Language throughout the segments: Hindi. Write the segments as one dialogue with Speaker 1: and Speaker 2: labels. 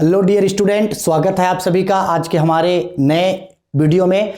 Speaker 1: हेलो डियर स्टूडेंट, स्वागत है आप सभी का आज के हमारे नए वीडियो में।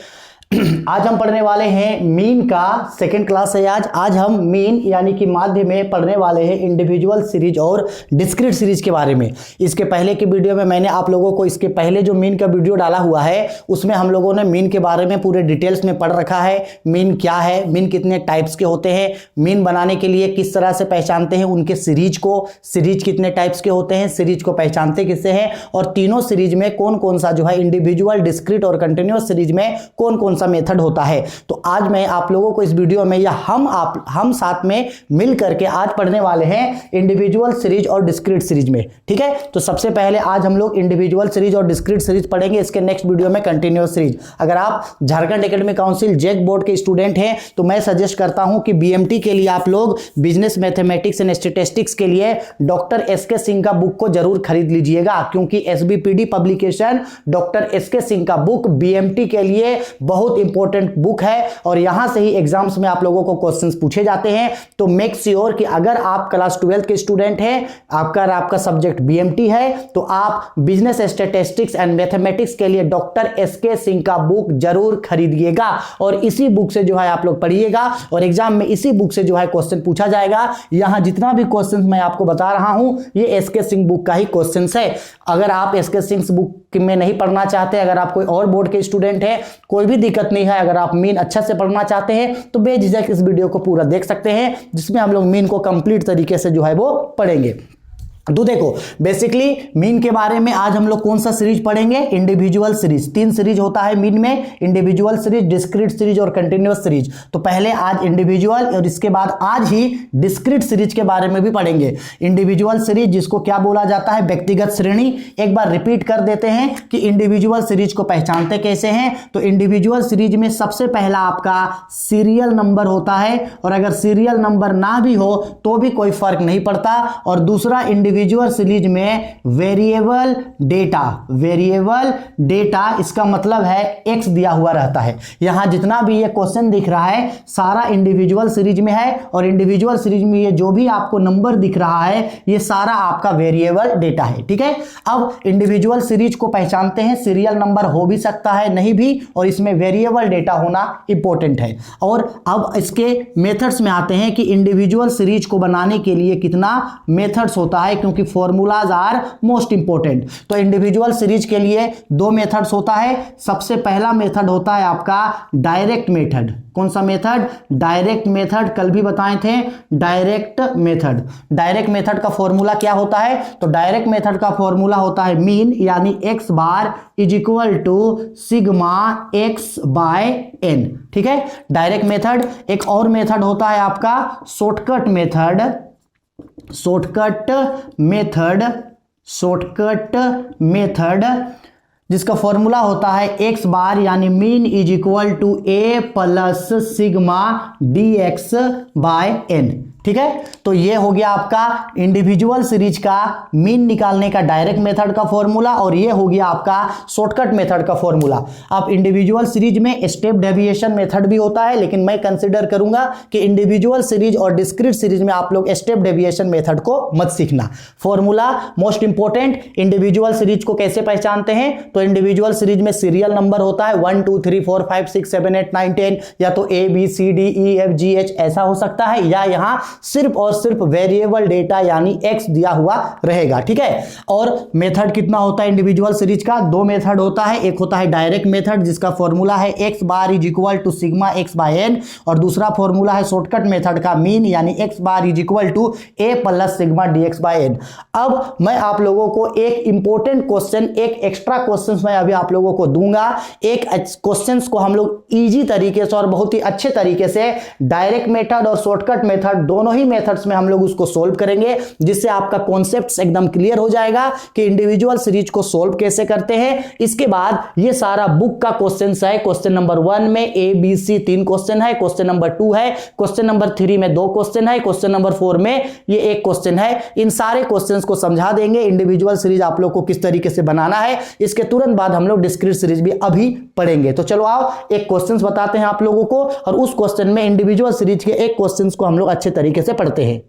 Speaker 1: आज हम पढ़ने वाले हैं मीन का सेकंड क्लास है। आज हम मीन यानी कि माध्य में पढ़ने वाले हैं इंडिविजुअल सीरीज और डिस्क्रीट सीरीज के बारे में। इसके पहले की वीडियो में मैंने आप लोगों को इसके पहले जो मीन का वीडियो डाला हुआ है उसमें हम लोगों ने मीन के बारे में पूरे डिटेल्स में पढ़ रखा है। मीन क्या है, मीन कितने टाइप्स के होते हैं, मीन बनाने के लिए किस तरह से पहचानते हैं उनके सीरीज को, सीरीज कितने टाइप्स के होते हैं, सीरीज को पहचानते किससे हैं, और तीनों सीरीज में कौन कौन सा जो है इंडिविजुअल, डिस्क्रीट और कंटिन्यूअस सीरीज में कौन कौन सा मेथड होता है। तो आज मैं आप लोगों को इस वीडियो में या हम साथ में मिल करके आज पढ़ने वाले हैं इंडिविजुअल सीरीज और डिस्क्रीट सीरीज में। ठीक है, तो सबसे पहले आज हम लोग इंडिविजुअल सीरीज और डिस्क्रीट सीरीज पढ़ेंगे। इसके नेक्स्ट वीडियो में कंटिन्यूअस सीरीज। अगर आप Jharkhand Academic Council JAC board के स्टूडेंट हैं तो मैं सजेस्ट करता हूं कि बीएमटी के लिए आप लोग बिजनेस मैथमेटिक्स एंड स्टैटिस्टिक्स के लिए डॉक्टर एसके सिंह का बुक को जरूर खरीद लीजिएगा, क्योंकि एसबीपीडी पब्लिकेशन डॉक्टर एसके सिंह का बुक बीएमटी के लिए बहुत इंपॉर्टेंट बुक है और यहां से ही एग्जाम्स में आप लोगों को क्वेश्चंस पूछे जाते हैं। तो मेक श्योर कि अगर आप क्लास 12 के स्टूडेंट हैं, आपका सब्जेक्ट बीएमटी है, तो आप बिजनेस स्टैटिस्टिक्स एंड मैथमेटिक्स के लिए डॉक्टर एसके सिंह का बुक जरूर खरीदिएगा और इसी बुक से जो है आप लोग पढ़िएगा और एग्जाम में इसी बुक से जो है क्वेश्चन पूछा जाएगा। यहां जितना भी क्वेश्चन मैं आपको बता रहा हूं ये एसके सिंह बुक का ही क्वेश्चन है। अगर आप एसके सिंह बुक में नहीं पढ़ना चाहते, अगर आप कोई और बोर्ड के स्टूडेंट हैं, कोई भी दिक्कत नहीं है। अगर आप मीन अच्छा से पढ़ना चाहते हैं तो बेझिझक इस वीडियो को पूरा देख सकते हैं, जिसमें हम लोग मीन को कंप्लीट तरीके से जो है वो पढ़ेंगे। तो देखो, बेसिकली मीन के बारे में आज हम लोग कौन सा सीरीज पढ़ेंगे, इंडिविजुअल सीरीज। 3 सीरीज होता है मीन में, इंडिविजुअल सीरीज, डिस्क्रीट सीरीज और कंटिन्यूअस सीरीज। तो पहले आज इंडिविजुअल और इसके बाद आज ही डिस्क्रीट सीरीज के बारे में भी पढ़ेंगे। इंडिविजुअल सीरीज जिसको क्या बोला जाता है, व्यक्तिगत श्रेणी। एक बार रिपीट कर देते हैं कि इंडिविजुअल सीरीज को पहचानते कैसे हैं। तो इंडिविजुअल सीरीज में सबसे पहला आपका सीरियल नंबर होता है, और अगर सीरियल नंबर ना भी हो तो भी कोई फर्क नहीं पड़ता। और दूसरा इंडिविजुअल सीरीज में वेरिएबल डेटा, इसका मतलब है एक्स दिया हुआ रहता है। यहां जितना भी ये क्वेश्चन दिख रहा है सारा इंडिविजुअल सीरीज में है, और इंडिविजुअल सीरीज में ये जो भी आपको नंबर दिख रहा है ये सारा आपका वेरिएबल डेटा है। ठीक है, अब इंडिविजुअल सीरीज को पहचानते हैं। सीरियल नंबर हो भी सकता है, नहीं भी, और इसमें वेरिएबल डेटा होना इंपॉर्टेंट है। और अब इसके मेथड्स में आते हैं कि इंडिविजुअल सीरीज को बनाने के लिए कितना मेथड्स होता है, क्योंकि फॉर्मूलाज आर मोस्ट इंपॉर्टेंट। तो इंडिविजुअल सीरीज के लिए 2 मेथड्स होता है। सबसे पहला मेथड होता है आपका डायरेक्ट मेथड। कौन सा मेथड, डायरेक्ट मेथड। कल भी बताए थे डायरेक्ट मेथड। डायरेक्ट मेथड का फॉर्मूला क्या होता है, तो डायरेक्ट मेथड का फॉर्मूला होता है मीन यानी x bar is equal to sigma x by n। ठीक है, डायरेक्ट मेथड। एक और मेथड होता है आपका शॉर्टकट मेथड, जिसका फॉर्मूला होता है x बार यानी mean is equal to a plus sigma dx by n। ठीक है, तो ये हो गया आपका इंडिविजुअल सीरीज का मीन निकालने का डायरेक्ट मेथड का फॉर्मूला, और ये हो गया आपका शॉर्टकट मेथड का फॉर्मूला। अब इंडिविजुअल सीरीज में स्टेप डेविएशन मेथड भी होता है, लेकिन मैं कंसीडर करूंगा कि इंडिविजुअल सीरीज और डिस्क्रीट सीरीज में आप लोग स्टेप डेविएशन मेथड को मत सीखना। Formula most important. Individual series को कैसे पहचानते हैं, तो इंडिविजुअल सीरीज में सीरियल नंबर होता है 1 2 3 4 5 6 7 8 9 10, या तो ABCDEFGH ऐसा हो सकता है, या यहां सिर्फ और सिर्फ वेरिएबल डेटा यानी x दिया हुआ रहेगा। ठीक है, और मेथड कितना होता है इंडिविजुअल सीरीज का, 2 मेथड होता है। एक होता है डायरेक्ट मेथड जिसका फॉर्मूला है x bar is equal to sigma x by n, और दूसरा फॉर्मूला है शॉर्टकट मेथड का मीन यानी x bar is equal to a plus sigma dx by n। अब मैं आप लोगों को एक इंपॉर्टेंट क्वेश्चन, एक एक्स्ट्रा क्वेश्चन मैं अभी आप लोगों को दूंगा। एक क्वेश्चन को हम लोग इजी तरीके से और बहुत ही अच्छे तरीके से डायरेक्ट मेथड और शॉर्टकट मेथड दोनों ही मेथड्स में हम लोग उसको सोल्व करेंगे, जिससे आपका कॉन्सेप्ट एकदम क्लियर हो जाएगा कि इंडिविजुअल सीरीज को सोल्व कैसे करते हैं। इसके बाद ये सारा बुक का क्वेश्चन है। क्वेश्चन नंबर 1 में ABC 3 क्वेश्चन है, क्वेश्चन नंबर 2 है, क्वेश्चन नंबर 3 में 2 क्वेश्चन है, क्वेश्चन नंबर 4 में ये 1 क्वेश्चन है। इन सारे क्वेश्चंस को समझा देंगे इंडिविजुअल सीरीज आप लोग को किस तरीके से बनाना है। इसके तुरंत बाद हम लोग डिस्क्रीट सीरीज भी अभी पढ़ेंगे। तो चलो आओ एक क्वेश्चंस बताते हैं आप लोगों को, और उस क्वेश्चन में इंडिविजुअल सीरीज के एक क्वेश्चंस को हम लोग अच्छे तरीके से पढ़ते हैं।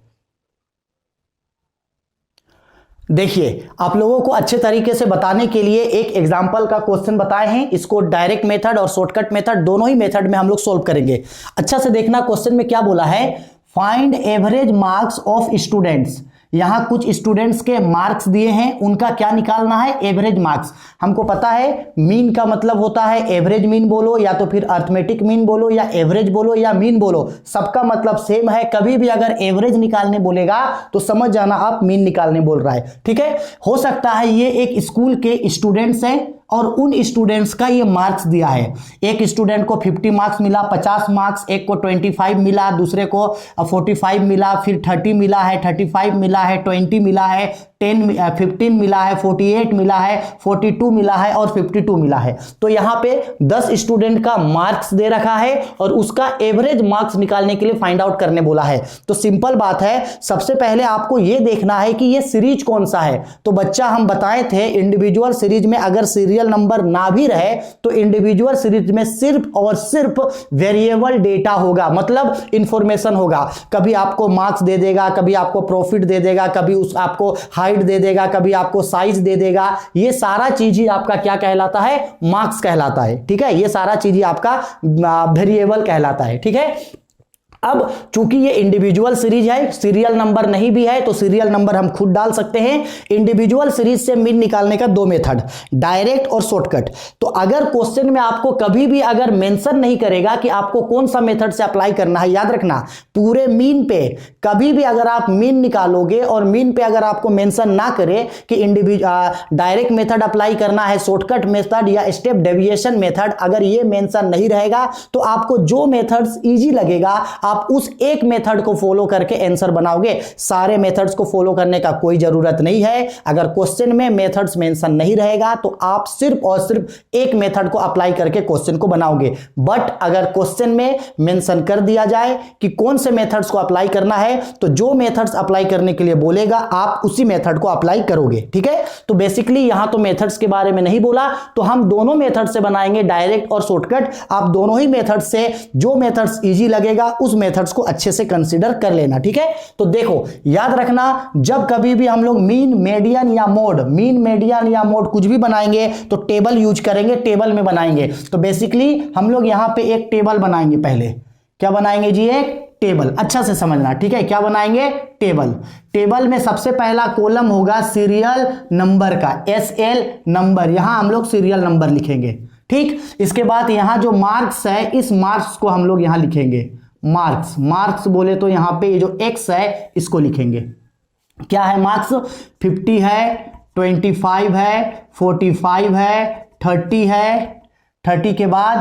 Speaker 1: देखिए, आप लोगों को अच्छे तरीके से बताने के लिए एक एग्जाम्पल का क्वेश्चन बताए हैं। इसको डायरेक्ट मेथड और शॉर्टकट मेथड दोनों ही मेथड में हम लोग सोल्व करेंगे। अच्छा से देखना, क्वेश्चन में क्या बोला है, find average marks of students. यहां कुछ स्टूडेंट्स के मार्क्स दिए हैं, उनका क्या निकालना है, एवरेज मार्क्स। हमको पता है मीन का मतलब होता है एवरेज मीन बोलो या तो फिर अर्थमेटिक मीन बोलो या एवरेज बोलो या मीन बोलो, सबका मतलब सेम है। कभी भी अगर एवरेज निकालने बोलेगा तो समझ जाना आप मीन निकालने बोल रहा है, ठीक है। हो सकता है ये एक स्कूल के स्टूडेंट्स हैं और उन स्टूडेंट्स का ये मार्क्स दिया है। एक स्टूडेंट को 50 मार्क्स मिला, 50 मार्क्स, एक को 25 मिला, दूसरे को 45 मिला, फिर 30 मिला है, 35 मिला है, 20 मिला है, 15 मिला है, 48 मिला है, 42 मिला है और 52 मिला है। तो यहां पे 10 स्टूडेंट का मार्क्स दे रखा है और उसका एवरेज मार्क्स निकालने के लिए फाइंड आउट करने बोला है। तो सिंपल बात है, सबसे पहले आपको यह देखना है कि यह सीरीज कौन सा है। तो बच्चा हम बताए थे इंडिविजुअल सीरीज में अगर सीरियल नंबर ना भी रहे तो इंडिविजुअल सीरीज में सिर्फ और सिर्फ वेरिएबल डेटा होगा, मतलब इंफॉर्मेशन होगा। कभी आपको मार्क्स दे देगा, कभी आपको प्रॉफिट दे देगा, कभी आपको हाइट दे देगा, कभी आपको साइज दे देगा। ये सारा चीज ही आपका क्या कहलाता है, मार्क्स कहलाता है, ठीक है। ये सारा चीज ही आपका वेरिएबल कहलाता है, ठीक है। अब चूंकि ये इंडिविजुअल सीरीज है, सीरियल नंबर नहीं भी है, तो सीरियल नंबर हम खुद डाल सकते हैं। इंडिविजुअल सीरीज से मीन निकालने का दो मेथड, डायरेक्ट और शॉर्टकट। तो अगर क्वेश्चन में आपको कभी भी अगर मेंशन नहीं करेगा कि आपको कौन सा मेथड से अप्लाई करना है, याद रखना पूरे मीन पे कभी भी अगर आप मीन निकालोगे और मीन पे अगर आपको मेंशन ना करे कि डायरेक्ट मेथड अप्लाई करना है, शॉर्टकट मेथड या स्टेप डेविएशन मेथड, अगर ये मेंशन नहीं रहेगा तो आपको जो मेथड्स इजी लगेगा आप उस एक मेथड को फॉलो करके आंसर बनाओगे। सारे मेथड्स को फॉलो करने का कोई जरूरत नहीं है। अगर क्वेश्चन में मेथड्स मेंशन नहीं रहेगा तो आप सिर्फ और सिर्फ एक मेथड को अप्लाई करके क्वेश्चन को बनाओगे। बट अगर क्वेश्चन में मेंशन कर दिया जाए कि कौन से मेथड्स को अप्लाई करना है तो जो मेथड्स अप्लाई करने के लिए बोलेगा आप उसी मेथड को अप्लाई करोगे, ठीक है। तो बेसिकली यहां तो मेथड्स के बारे में नहीं बोला, तो हम दोनों मेथड से बनाएंगे, डायरेक्ट और शॉर्टकट। आप दोनों ही मेथड से जो मेथड्स इजी लगेगा उस मेथड्स को अच्छे से कंसीडर कर लेना, ठीक है। तो देखो याद रखना, जब कभी भी हम लोग मीन, मीडियन या मोड, मीन, मीडियन या मोड कुछ भी बनाएंगे तो टेबल यूज करेंगे, टेबल में बनाएंगे। तो बेसिकली हम लोग यहां पे एक टेबल बनाएंगे। पहले क्या बनाएंगे जी, एक टेबल। अच्छा से समझना, ठीक है। क्या बनाएंगे, टेबल। टेबल में सबसे पहला कॉलम होगा सीरियल नंबर का, SL नंबर, यहां हम लोग सीरियल नंबर लिखेंगे, ठीक। इसके बाद यहां जो मार्क्स है, इस मार्क्स को हम लोग यहां लिखेंगे, मार्क्स। मार्क्स बोले तो यहां पे ये जो x है इसको लिखेंगे। क्या है मार्क्स, 50 है, 25 है, 45 है, 30 है, 30 के बाद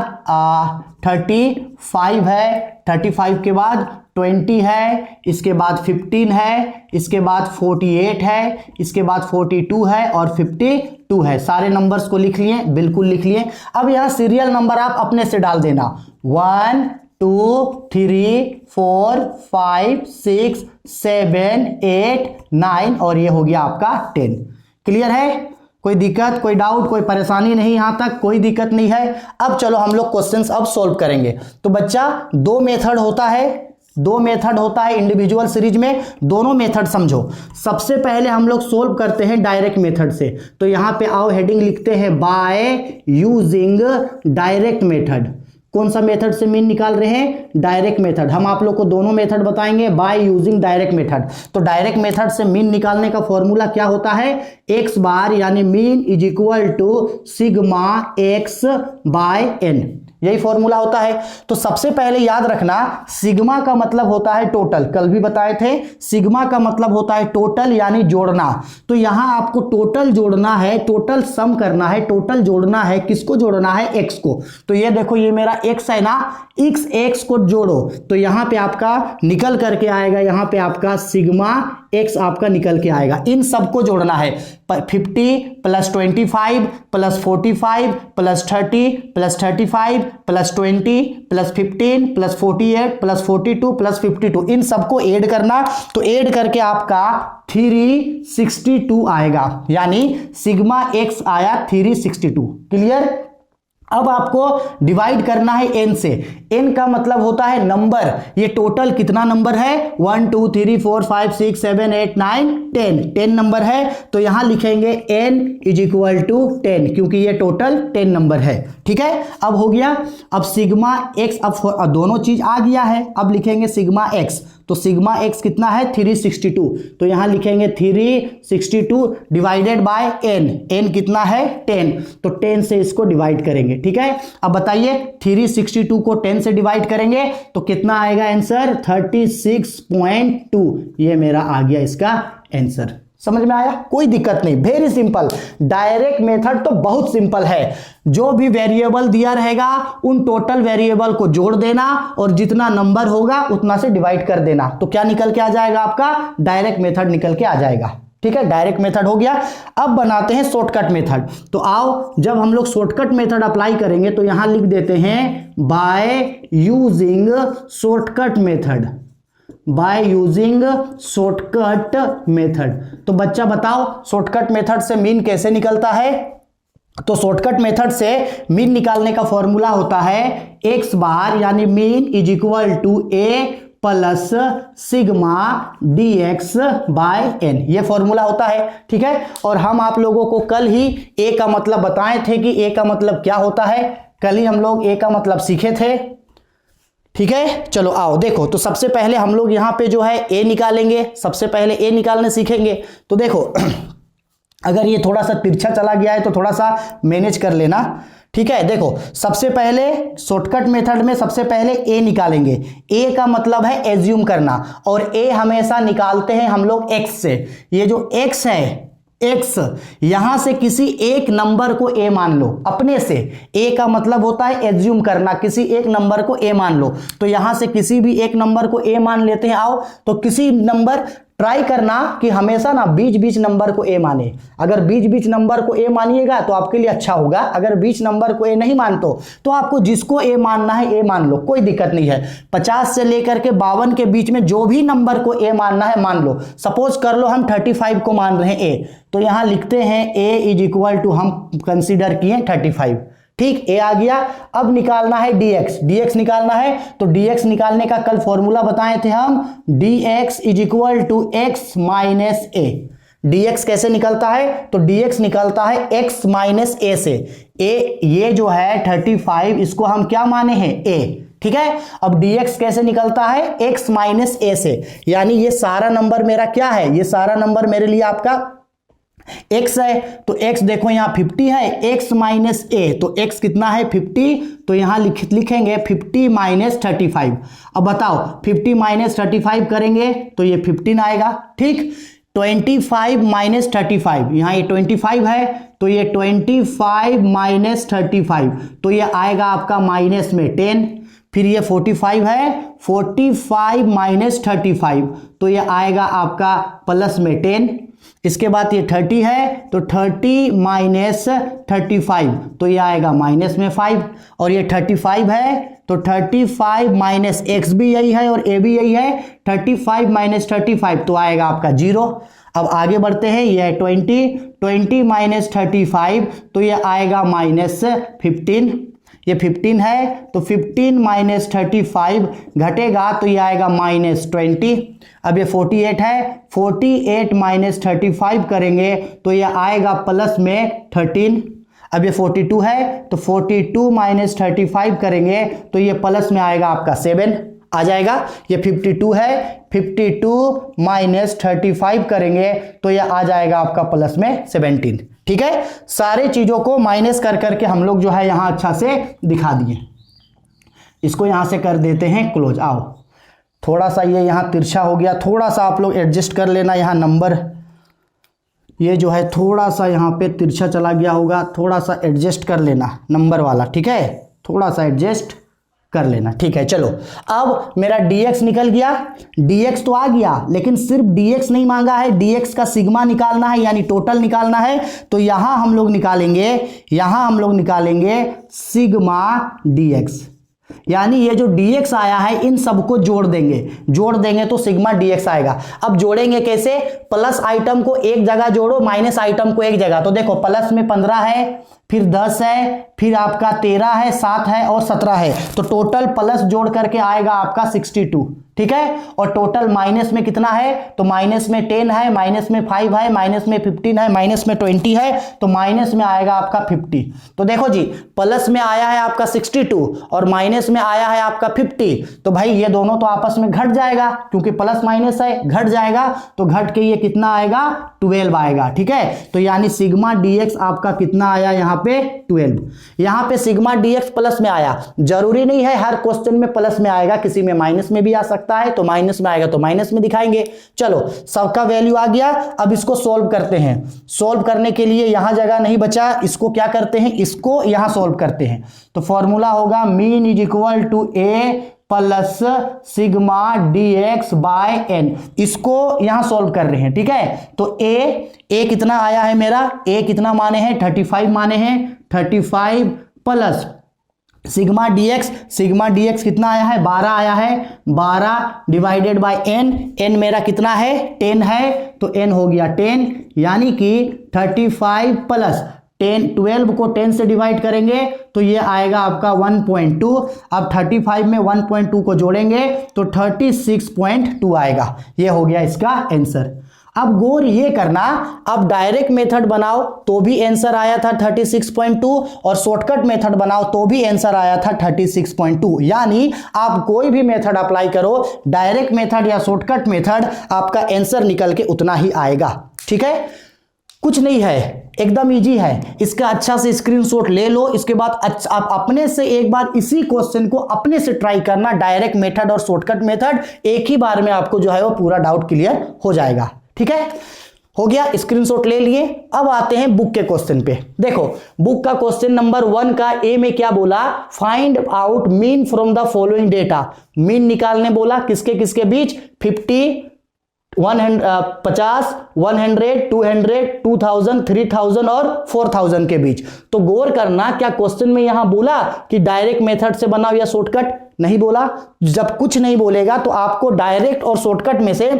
Speaker 1: 35 है, 35 के बाद 20 है, इसके बाद 15 है, इसके बाद 48 है, इसके बाद 42 है और 52 है। सारे नंबर्स को लिख लिए, बिल्कुल लिख लिए। अब यहां सीरियल नंबर आप अपने से डाल देना, 1 2 3 4 5 6 7 8 9 और ये हो गया आपका 10। क्लियर है, कोई दिक्कत, कोई डाउट, कोई परेशानी नहीं, यहां तक कोई दिक्कत नहीं है। अब चलो हम लोग क्वेश्चंस अब सॉल्व करेंगे। तो बच्चा दो मेथड होता है इंडिविजुअल सीरीज में, दोनों मेथड समझो। सबसे पहले हम लोग सोल्व करते हैं डायरेक्ट मेथड से। तो यहां पे आओ हेडिंग लिखते हैं, बाय यूजिंग डायरेक्ट मेथड। कौन सा मेथड से मीन निकाल रहे हैं, डायरेक्ट मेथड। हम आप लोग को दोनों मेथड बताएंगे, बाय यूजिंग डायरेक्ट मेथड। तो डायरेक्ट मेथड से मीन निकालने का फॉर्मूला क्या होता है, x बार यानी mean is equal to sigma x by n, यही फॉर्मूला होता है। तो सबसे पहले याद रखना, सिग्मा का मतलब होता है टोटल, कल भी बताए थे, सिग्मा का मतलब होता है टोटल यानी जोड़ना। तो यहां आपको टोटल जोड़ना है, टोटल सम करना है, टोटल जोड़ना है, किसको जोड़ना है, x को। तो ये देखो ये मेरा x है ना, x को जोड़ो तो यहां पे आपका निकल करके आएगा, यहां पे आपका सिग्मा x आपका निकल के आएगा। इन सबको जोड़ना है, 50 plus 25 plus 45 plus 30 plus 35 plus 20 plus 15 plus 48 plus 42 plus 52, इन सबको ऐड करना। तो ऐड करके आपका 362 आएगा, यानी सिग्मा x आया 362। क्लियर, अब आपको डिवाइड करना है n से। n का मतलब होता है नंबर। ये टोटल कितना नंबर है? 1 2 3 4 5 6 7 8 9 10 10 नंबर है। तो यहां लिखेंगे n इज इक्वल टू 10, क्योंकि ये टोटल 10 नंबर है। ठीक है, अब हो गया। अब सिग्मा x, अब दोनों चीज आ गया है। अब लिखेंगे सिग्मा x। तो सिग्मा x कितना है? 362। तो यहां लिखेंगे 362 डिवाइडेड बाय n। n कितना है? 10। तो 10 से इसको डिवाइड करेंगे। ठीक है, अब बताइए 362 को 10 से डिवाइड करेंगे तो कितना आएगा आंसर? 36.2। ये मेरा आ गया इसका आंसर। समझ में आया? कोई दिक्कत नहीं, वेरी सिंपल। डायरेक्ट मेथड तो बहुत सिंपल है। जो भी वेरिएबल दिया रहेगा उन टोटल वेरिएबल को जोड़ देना और जितना नंबर होगा उतना से डिवाइड कर देना, तो क्या निकल के आ जाएगा? आपका डायरेक्ट मेथड निकल के आ जाएगा। ठीक है, डायरेक्ट मेथड हो गया। अब बनाते हैं शॉर्टकट मेथड। तो आओ, जब हम लोग शॉर्टकट मेथड अप्लाई करेंगे तो यहां लिख देते हैं by using shortcut method, by using shortcut method. तो बच्चा बताओ शॉर्टकट मेथड से मीन कैसे निकलता है? तो शॉर्टकट मेथड से मीन निकालने का फॉर्मूला होता है x बार यानी mean is equal to a plus sigma dx by n। ये फॉर्मूला होता है। ठीक है, और हम आप लोगों को कल ही a का मतलब बताए थे कि a का मतलब क्या होता है। कल ही हम लोग a का मतलब सीखे थे। ठीक है, चलो आओ देखो। तो सबसे पहले हम लोग यहां पे जो है a निकालेंगे। सबसे पहले a निकालने सीखेंगे। तो देखो अगर ये थोड़ा सा तिरछा चला गया है तो थोड़ा सा मैनेज कर लेना। ठीक है, देखो सबसे पहले शॉर्टकट मेथड में सबसे पहले a निकालेंगे। a का मतलब है एज्यूम करना, और a हमेशा निकालते हैं हम लोग x से। ये जो x है, x यहां से किसी एक नंबर को a मान लो अपने से। a का मतलब होता है एज्यूम करना, किसी एक नंबर को a मान लो। तो यहां से किसी भी एक नंबर को a मान लेते हैं। आओ, तो किसी नंबर ट्राई करना कि हमेशा ना बीच बीच नंबर को a माने। अगर बीच बीच नंबर को a मानिएगा तो आपके लिए अच्छा होगा। अगर बीच नंबर को a नहीं मानते तो आपको जिसको a मानना है a मान लो, कोई दिक्कत नहीं है। 50 से लेकर के 52 के बीच में जो भी नंबर को a मानना है मान लो। सपोज कर लो हम 35 को मान रहे हैं a, तो यहां लिखते हैं a इज इक्वल टू, हम कंसीडर किए 35। ठीक, a आ गया। अब निकालना है dx, dx निकालना है। तो dx निकालने का कल फॉर्मूला बताए थे हम, dx is equal to x minus a। dx कैसे निकलता है? तो dx निकलता है x माइनस a से। a ये जो है 35, इसको हम क्या माने हैं? a। ठीक है, अब dx कैसे निकलता है? x माइनस a से। यानी ये सारा नंबर मेरा क्या है? ये सारा नंबर मेरे लिए आपका x है। तो x देखो यहां 50 है, x माइनस a, तो x कितना है? 50। तो यहां लिखेंगे 50 माइनस 35। अब बताओ 50 माइनस 35 करेंगे तो ये 15 आएगा। ठीक, 25 माइनस 35, यहां ये 25 है तो ये 25 माइनस 35, तो ये आएगा आपका माइनस में 10। फिर ये 45 है, 45 माइनस 35, तो ये आएगा आपका प्लस में 10। इसके बाद ये 30 है तो 30 माइनस 35, तो ये आएगा माइनस में 5। और ये 35 है तो 35 माइनस x भी यही है और a भी यही है, 35 माइनस 35 तो आएगा आपका 0। अब आगे बढ़ते हैं, ये 20 माइनस 35 तो ये आएगा माइनस 15। ये 15 है तो 15 माइनस 35 घटेगा तो ये आएगा माइनस 20। अब ये 48 है, 48 माइनस 35 करेंगे तो ये आएगा प्लस में 13। अब ये 42 है तो 42 माइनस 35 करेंगे तो ये प्लस में आएगा आपका 7 आ जाएगा। ये 52 है, 52 माइनस 35 करेंगे तो ये आ जाएगा आपका प्लस में 17। ठीक है, सारे चीजों को माइनस कर करके हम लोग जो है यहां अच्छा से दिखा दिए। इसको यहां से कर देते हैं क्लोज। आओ, थोड़ा सा ये यहां तिरछा हो गया, थोड़ा सा आप लोग एडजस्ट कर लेना। यहां नंबर ये जो है थोड़ा सा यहां पे तिरछा चला गया होगा, थोड़ा सा एडजस्ट कर लेना नंबर वाला। ठीक है, थोड़ा सा एडजस्ट कर लेना। ठीक है, चलो अब मेरा dx निकल गया। dx तो आ गया, लेकिन सिर्फ dx नहीं मांगा है, dx का सिग्मा निकालना है यानी टोटल निकालना है। तो यहां हम लोग निकालेंगे सिग्मा dx, यानी ये जो dx आया है इन सबको जोड़ देंगे तो सिग्मा dx आएगा। अब जोड़ेंगे कैसे? प्लस आइटम को एक जगह जोड़ो, माइनस आइटम को एक जगह। तो देखो प्लस में 15 है, फिर 10 है, फिर आपका 13 है, 7 है और 17 है। तो टोटल प्लस जोड़ करके आएगा आपका 62, ठीक है। और टोटल माइनस में कितना है, तो माइनस में 10 है, माइनस में 5 है, माइनस में 15 है, माइनस में 20 है, तो माइनस में आएगा आपका 50। तो देखो जी, प्लस में आया है आपका 62 और माइनस में आया है आपका 50। तो भाई ये दोनों तो आपस में घट जाएगा, क्योंकि प्लस माइनस है, घट जाएगा, तो घट के ये कितना आएगा, 12 आएगा, ठीक है। तो यानी सिग्मा dx आपका कितना आया यहाँ पे, 12। यहाँ पे सिग्मा dx प्लस में आया, जरूरी नहीं है हर क्वेश्चन में प्लस में आएगा, किसी में माइनस में भी आ सकता है, तो माइनस में आएगा तो माइनस में दिखाएंगे। चलो, सबका वैल्यू आ गया। अब इसको सोल्व करते हैं। सोल्व करने के लिए यहां जगह नहीं बचा, इसको क्या करते हैं, इसको यहां सोल्व करते हैं। तो फॉर्मूला होगा mean is equal to a plus sigma dx by n। इसको यहां सोल्व कर रहे हैं, ठीक है। तो a कितना आया है मेरा, a कितना माने हैं, 35 माने हैं, 35 प्लस सिग्मा dx कितना आया है, 12 आया है, 12 डिवाइडेड बाय n मेरा कितना है, 10 है, तो n हो गया 10, यानी कि 35 प्लस 12 को 10 से डिवाइड करेंगे तो ये आएगा आपका 1.2। अब 35 में 1.2 को जोड़ेंगे तो 36.2 आएगा। ये हो गया इसका आंसर। अब गौर ये करना, अब डायरेक्ट मेथड बनाओ तो भी आंसर आया था 36.2 और शॉर्टकट मेथड बनाओ तो भी आंसर आया था 36.2। यानी आप कोई भी मेथड अप्लाई करो, डायरेक्ट मेथड या शॉर्टकट मेथड, आपका आंसर निकल के उतना ही आएगा, ठीक है। कुछ नहीं है, एकदम इजी है। इसका अच्छा से स्क्रीनशॉट ले लो। इसके बाद आप अपने से एक बार इसी क्वेश्चन को अपने से ट्राई करना, डायरेक्ट मेथड और शॉर्टकट मेथड, एक ही बार में आपको जो है वो पूरा डाउट क्लियर हो जाएगा, ठीक है। हो गया, स्क्रीनशॉट ले लिए। अब आते हैं बुक के क्वेश्चन पे। देखो, बुक का क्वेश्चन नंबर 1 का ए में क्या बोला, find out mean from the following data. Mean निकालने बोला, किसके किसके बीच, 50, 50, 100, 200, 2000, 3000 और 4000 के बीच। तो गौर करना, क्या क्वेश्चन में यहां बोला कि डायरेक्ट मेथड से बनाओ या शॉर्टकट, नहीं बोला। जब कुछ नहीं बोलेगा तो आपको डायरेक्ट और शॉर्टकट में से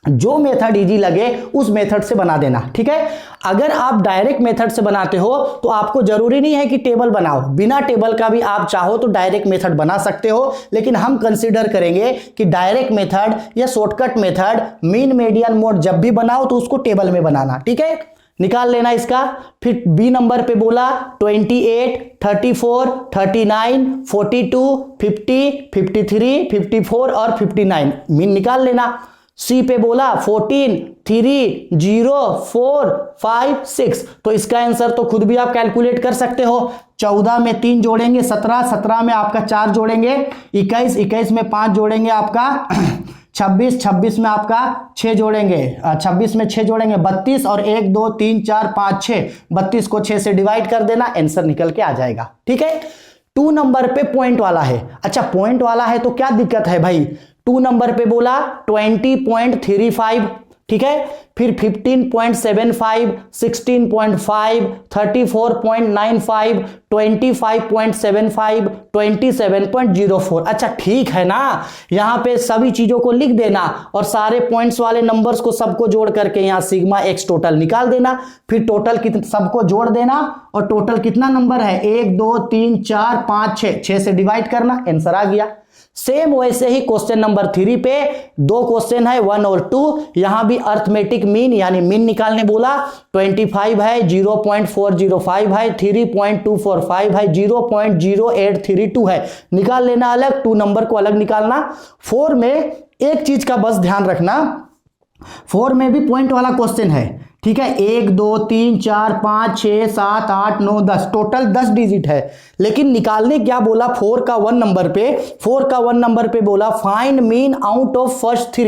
Speaker 1: जो मेथड इजी लगे उस मेथड से बना देना, ठीक है। अगर आप डायरेक्ट मेथड से बनाते हो तो आपको जरूरी नहीं है कि टेबल बनाओ, बिना टेबल का भी आप चाहो तो डायरेक्ट मेथड बना सकते हो। लेकिन हम कंसीडर करेंगे कि डायरेक्ट मेथड या shortcut method, mean median mode जब भी बनाओ तो उसको टेबल में बनाना, ठीक है। निकाल लेना इसका। फिर बी नंबर पे बोला 28, 34, 39, 42, 50, 53, 54 और 59, मीन निकाल लेना। सी पे बोला 14, 3, 0, 4, 5, 6, तो इसका आंसर तो खुद भी आप कैलकुलेट कर सकते हो। 14 में 3 जोड़ेंगे 17, 17 में आपका 4 जोड़ेंगे 21, 21 में 5 जोड़ेंगे आपका 26, 26 में आपका 6 जोड़ेंगे 26 में 6 जोड़ेंगे 32 और 1, 2, 3, 4, 5, 6, 32 को 6 से डिवाइड कर देना, आंसर निकल के आ जाएगा, ठीक है। 2 नंबर पे पॉइंट वाला है। अच्छा, पॉइंट वाला है तो क्या दिक्कत है भाई, 2 नंबर पे बोला 20.35, ठीक है। फिर 15.75, 16.5, 34.95, 25.75, 27.04। अच्छा ठीक है ना, यहां पे सभी चीजों को लिख देना और सारे पॉइंट्स वाले नंबर्स को सबको जोड़ करके यहां सिग्मा एक्स टोटल निकाल देना। फिर टोटल सबको जोड़ देना और टोटल कितना नंबर है, 1, 2, 3, 4, 5, 6 से डिवाइड करना, आंसर आ गया। सेम वैसे ही क्वेश्चन नंबर 3 पे 2 क्वेश्चन है 1 और 2, यहां भी अर्थमेटिक मीन यानी मीन निकालने बोला। 25 है, 0.405 है, 3.245 है, 0.0832 है, निकाल लेना अलग, 2 नंबर को अलग निकालना। 4 में एक चीज का बस ध्यान रखना, 4 में भी पॉइंट वाला क्वेश्चन है, ठीक है। 1, 2, 3, 4, 5, 6, 7, 8, 9, 10, टोटल 10 डिजिट है। लेकिन निकालने क्या बोला, 4 का 1 नंबर पे बोला find mean out of first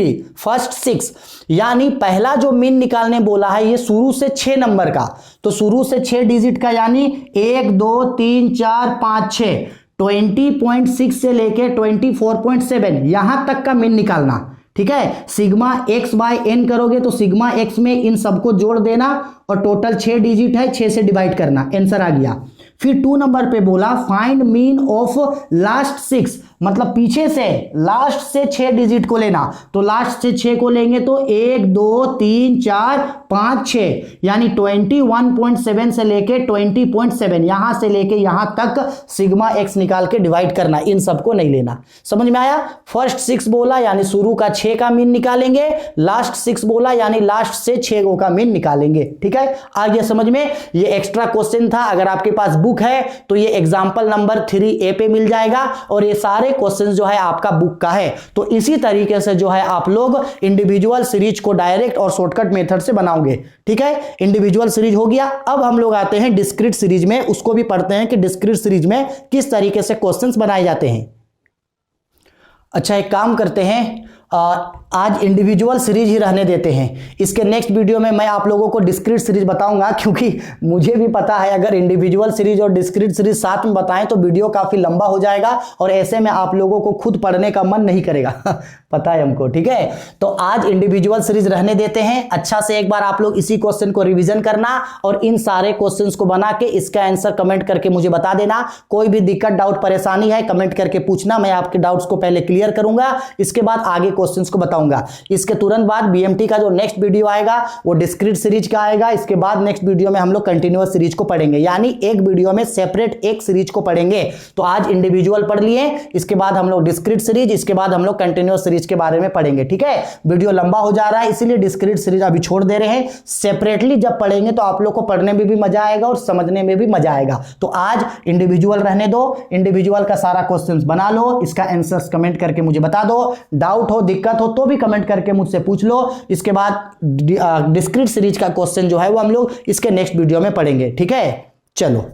Speaker 1: 6, यानी पहला जो मीन निकालने बोला है ये शुरू से 6 नंबर का, तो शुरू से 6 डिजिट का, यानी 1, 2, 3, 4, 5, 6, 20.6 से लेके 24.7 यहां तक का मीन निकालना, ठीक है। सिग्मा एक्स बाय एन करोगे तो सिग्मा एक्स में इन सबको जोड़ देना और टोटल 6 डिजिट है, 6 से डिवाइड करना, आंसर आ गया। फिर 2 नंबर पे बोला फाइंड मीन ऑफ लास्ट 6, मतलब पीछे से लास्ट से 6 डिजिट को लेना, तो लास्ट से 6 को लेंगे तो 1 2 3 4 5 6, यानी 21.7 से लेके 20.7, यहां से लेके यहां तक सिग्मा एक्स निकाल के डिवाइड करना, इन सबको नहीं लेना। समझ में आया? फर्स्ट 6 बोला यानी शुरू का 6 का मीन निकालेंगे, लास्ट 6 बोला यानी लास्ट से 6 का मीन निकालेंगे। ठीक है, आ गया समझ में? ये एक्स्ट्रा क्वेश्चन था, अगर आपके पास बुक है तो ये एग्जांपल नंबर 3A पे मिल जाएगा, और ये सारे क्वेश्चन जो है आपका बुक का है। तो इसी तरीके से जो है आप लोग इंडिविजुअल सीरीज को डायरेक्ट और शॉर्टकट मेथड से बनाओगे। ठीक है, इंडिविजुअल सीरीज हो गया। अब हम लोग आते हैं डिस्क्रीट सीरीज में, उसको भी पढ़ते हैं कि डिस्क्रीट सीरीज में किस तरीके से क्वेश्चंस बनाए जाते हैं। अच्छा, एक काम करते हैं, आज इंडिविजुअल सीरीज ही रहने देते हैं। इसके नेक्स्ट वीडियो में मैं आप लोगों को डिस्क्रीट सीरीज बताऊंगा, क्योंकि मुझे भी पता है अगर इंडिविजुअल सीरीज और डिस्क्रीट सीरीज साथ में बताएं तो वीडियो काफी लंबा हो जाएगा, और ऐसे में आप लोगों को खुद पढ़ने का मन नहीं करेगा पता है हमको। ठीक है, तो आज इंडिविजुअल सीरीज रहने देते हैं। अच्छा से एक बार आप लोग इसी क्वेश्चन को रिवीजन करना, और इन सारे क्वेश्चंस को बना के इसका आंसर कमेंट करके मुझे बता देना। कोई भी दिक्कत, डाउट, परेशानी है कमेंट करके पूछना, मैं आपके डाउट्स को पहले क्लियर करूंगा, इसके बाद आगे क्वेश्चंस को बताऊंगा। इसके तुरंत बाद बीएमटी का जो नेक्स्ट वीडियो आएगा वो डिस्क्रीट सीरीज का आएगा। इसके बाद नेक्स्ट वीडियो में हम लोग कंटिन्यूअस सीरीज को पढ़ेंगे, यानी एक वीडियो में सेपरेट एक सीरीज को पढ़ेंगे। तो आज इंडिविजुअल पढ़ लिए, इसके बाद हम लोग डिस्क्रीट सीरीज, इसके बाद हम लोग कंटिन्यूअस सीरीज के बारे में पढ़ेंगे। ठीक है, वीडियो लंबा हो जा रहा है इसीलिए डिस्क्रीट सीरीज अभी छोड़ दे रहे हैं। सेपरेटली जब पढ़ेंगे तो आप लोग को पढ़ने में भी मजा आएगा और समझने में भी मजा आएगा। तो आज इंडिविजुअल रहने दो, इंडिविजुअल का सारा क्वेश्चंस बना लो, इसका आंसर्स कमेंट करके मुझे बता दो। डाउट हो, दिक्कत हो तो भी कमेंट करके मुझसे पूछ लो। इसके बाद डिस्क्रीट सीरीज का क्वेश्चन जो है वो हम लोग इसके नेक्स्ट वीडियो में पढ़ेंगे। ठीक है, चलो।